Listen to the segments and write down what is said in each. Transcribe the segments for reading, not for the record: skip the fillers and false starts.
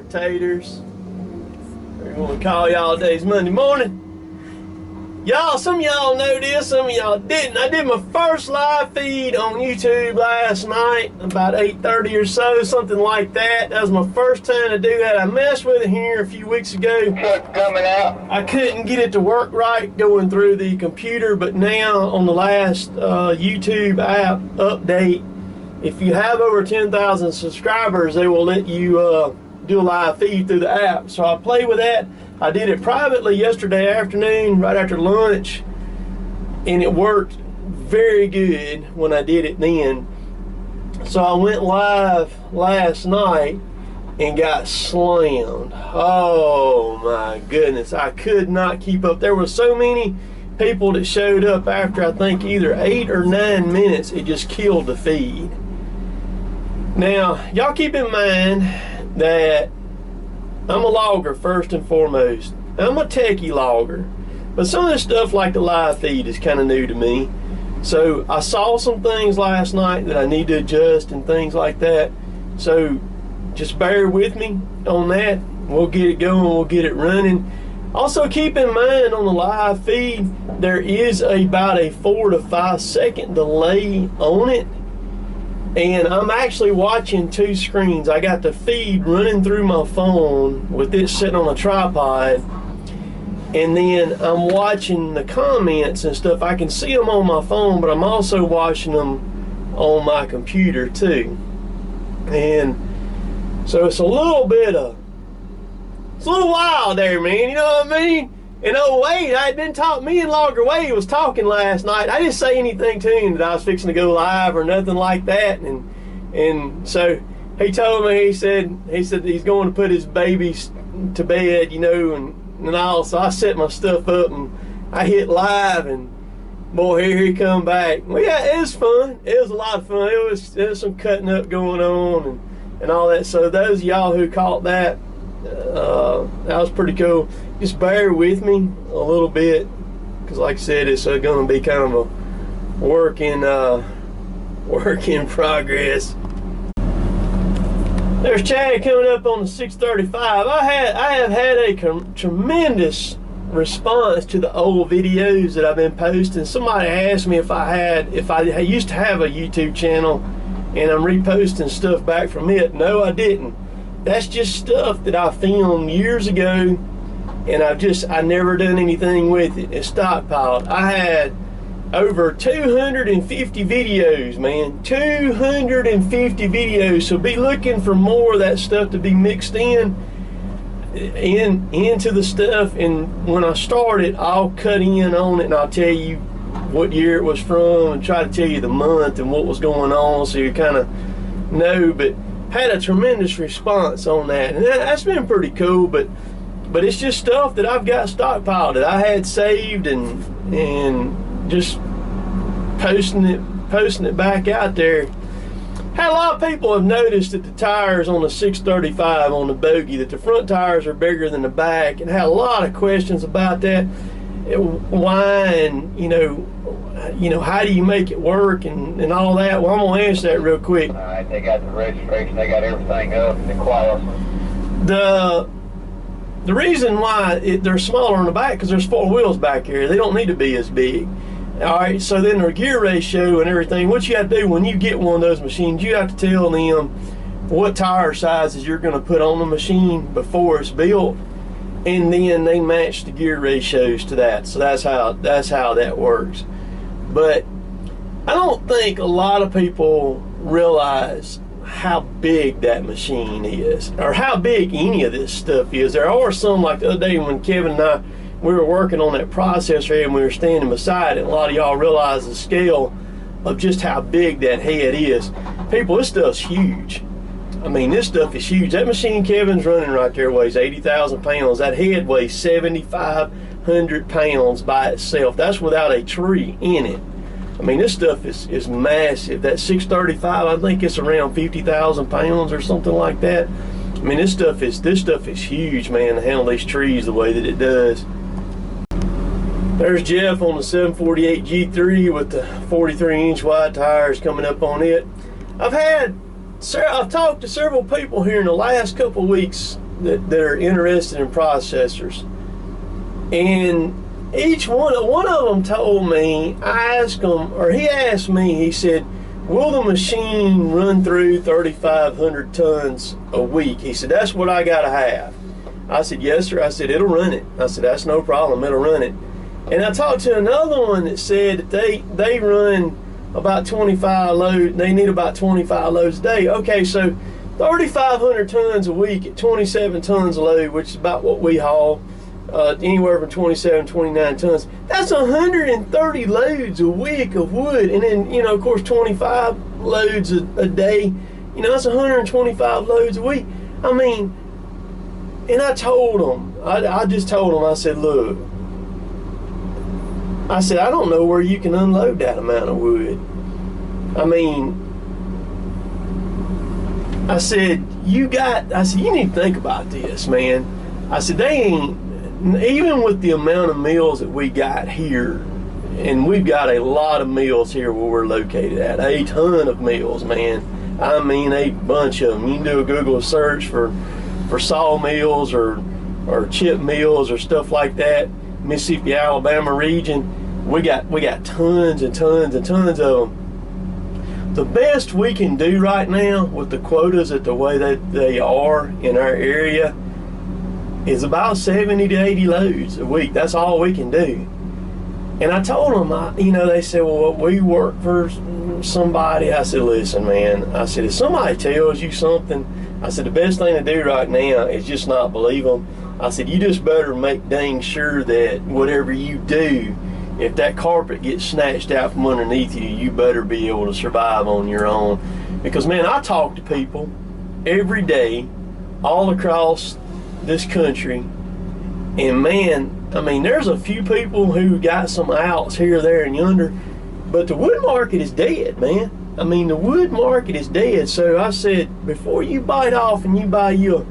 spectators. We're going to call y'all today's Monday morning. Y'all, some of y'all know this, some of y'all didn't. I did my first live feed on YouTube last night, about 8:30 or so, something like that. That was my first time to do that. I messed with it here a few weeks ago. Truck coming out. I couldn't get it to work right going through the computer, but now on the last YouTube app update, if you have over 10,000 subscribers, they will let you do a live feed through the app. So I play with that. I did it privately yesterday afternoon, right after lunch, and it worked very good when I did it then. So I went live last night and got slammed. Oh my goodness, I could not keep up. There were so many people that showed up after I think either 8 or 9 minutes. It just killed the feed. Now, y'all keep in mind that I'm a logger first and foremost. I'm a techie logger, but some of this stuff like the live feed is kind of new to me. So I saw some things last night that I need to adjust and things like that. So just bear with me on that. We'll get it going, we'll get it running. Also keep in mind on the live feed, there is about a 4 to 5 second delay on it. And I'm actually watching 2 screens. I got the feed running through my phone with it sitting on a tripod, and then I'm watching the comments and stuff. I can see them on my phone, but I'm also watching them on my computer too. And so it's a little wild there, man, you know what I mean? And oh Wade, I had been talking, me and Logger Wade was talking last night. I didn't say anything to him that I was fixing to go live or nothing like that. And so he told me, he said he's going to put his babies to bed, you know, and all. So I set my stuff up and I hit live, and boy, here he come back. Well, yeah, it was fun. It was a lot of fun. There was some cutting up going on and all that. So those of y'all who caught that, that was pretty cool. Just bear with me a little bit, because like I said, it's going to be kind of a work in progress. There's Chad coming up on the 635. I have had a tremendous response to the old videos that I've been posting. Somebody asked me if I used to have a YouTube channel and I'm reposting stuff back from it. No, I didn't. That's just stuff that I filmed years ago, and I never done anything with it. It's stockpiled. I had over 250 videos, man. 250 videos. So be looking for more of that stuff to be mixed into the stuff. And when I start it, I'll cut in on it and I'll tell you what year it was from and try to tell you the month and what was going on, so you kind of know. But had a tremendous response on that, and that's been pretty cool. But it's just stuff that I've got stockpiled that I had saved and just posting it back out there. Had a lot of people have noticed that the tires on the 635 on the bogie, that the front tires are bigger than the back, and had a lot of questions about that. Why, and you know how do you make it work and all that. Well, I'm gonna answer that real quick. All right, they got the registration, they got everything up, the quality. The reason why they're smaller on the back, because there's 4 wheels back here. They don't need to be as big. All right, so then their gear ratio and everything, what you have to do when you get one of those machines, you have to tell them what tire sizes you're going to put on the machine before it's built, and then they match the gear ratios to that. So that's how that works. But I don't think a lot of people realize how big that machine is, or how big any of this stuff is. There are some, like the other day when Kevin and I, we were working on that processor and we were standing beside it, and a lot of y'all realize the scale of just how big that head is. People, this stuff's huge. I mean, this stuff is huge. That machine Kevin's running right there weighs 80,000 pounds. That head weighs 7,500 pounds by itself. That's without a tree in it. I mean, this stuff is massive. That 635, I think it's around 50,000 pounds or something like that. I mean, this stuff is huge, man, to handle these trees the way that it does. There's Jeff on the 748 G3 with the 43-inch wide tires coming up on it. I've talked to several people here in the last couple of weeks that are interested in processors, and each one of them told me, he asked me, he said, will the machine run through 3,500 tons a week? He said, that's what I gotta have. I said, yes sir. I said, it'll run it. I said, that's no problem, it'll run it. And I talked to another one that said that they run about 25 loads, they need about 25 loads a day. Okay, so 3,500 tons a week at 27 tons a load, which is about what we haul, anywhere from 27, 29 tons. That's 130 loads a week of wood. And then, you know, of course, 25 loads a day, you know, that's 125 loads a week. I mean, and I told them, I just told them, I said, look, I said, I don't know where you can unload that amount of wood. I mean, I said, you need to think about this, man. I said, they ain't, even with the amount of mills that we got here, and we've got a lot of mills here where we're located at, a ton of mills, man. I mean, a bunch of them. You can do a Google search for sawmills or chip mills or stuff like that. Mississippi, Alabama region. We got tons and tons and tons of them. The best we can do right now with the quotas at the way that they are in our area is about 70 to 80 loads a week. That's all we can do. And I told them, you know, they said, well, we work for somebody. I said, listen, man, I said, if somebody tells you something, I said, the best thing to do right now is just not believe them. I said, you just better make dang sure that whatever you do, if that carpet gets snatched out from underneath you, you better be able to survive on your own. Because, man, I talk to people every day all across this country, and, man, I mean, there's a few people who got some outs here, there, and yonder, but the wood market is dead, man. I mean, the wood market is dead. So I said, before you bite off and you buy you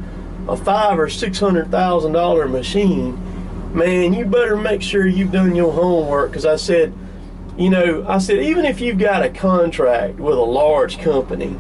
a $500,000 or $600,000 machine, man, you better make sure you've done your homework. Because I said, you know, I said, even if you've got a contract with a large company,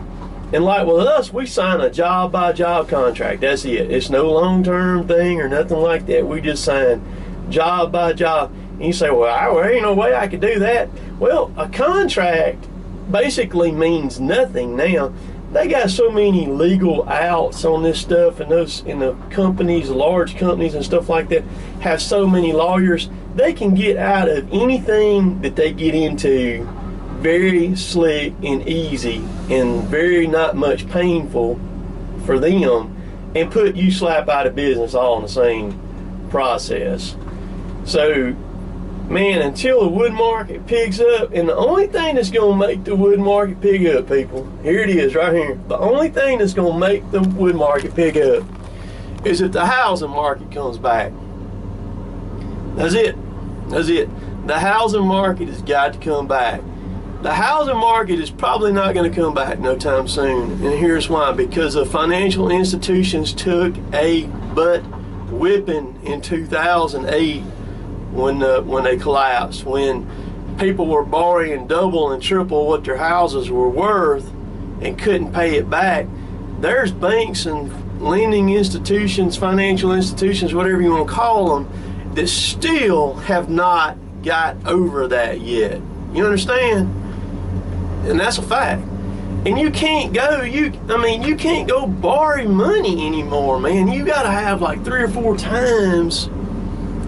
and like with us, we sign a job by job contract. That's it. It's no long-term thing or nothing like that. We just sign job by job. And you say, well, there ain't no way I could do that. Well, a contract basically means nothing now. They got so many legal outs on this stuff, and the companies, large companies and stuff like that, have so many lawyers. They can get out of anything that they get into very slick and easy, and very not much painful for them, and put you slap out of business all in the same process. So, man, until the wood market picks up, and the only thing that's going to make the wood market pick up, people, here it is right here. The only thing that's going to make the wood market pick up is if the housing market comes back. That's it. That's it. The housing market has got to come back. The housing market is probably not going to come back no time soon, and here's why. Because the financial institutions took a butt whipping in 2008 when they collapsed, when people were borrowing double and triple what their houses were worth and couldn't pay it back. There's banks and lending institutions, financial institutions, whatever you want to call them, that still have not got over that yet. You understand? And that's a fact. And you can't go, you can't go borrow money anymore, man. You gotta have like 3 or 4 times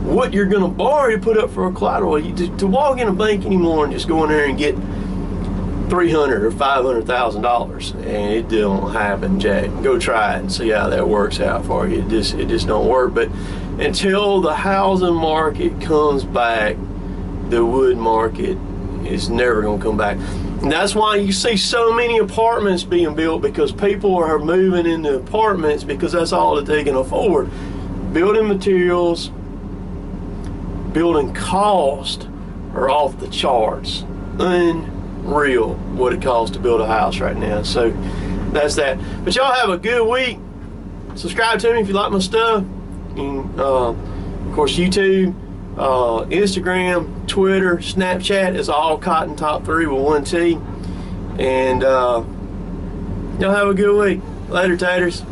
what you're gonna borrow to put up for a collateral. To walk in a bank anymore and just go in there and get $300,000 or $500,000, and it don't happen, Jack. Go try it and see how that works out for you. It just don't work. But until the housing market comes back, the wood market is never gonna come back. And that's why you see so many apartments being built, because people are moving into apartments because that's all that they can afford. Building materials, building cost are off the charts. Unreal what it costs to build a house right now. So that's that. But y'all have a good week. Subscribe to me if you like my stuff. And, of course, YouTube, Instagram, Twitter, Snapchat is all Cotton Top 3 with 1 T. And y'all have a good week. Later, taters.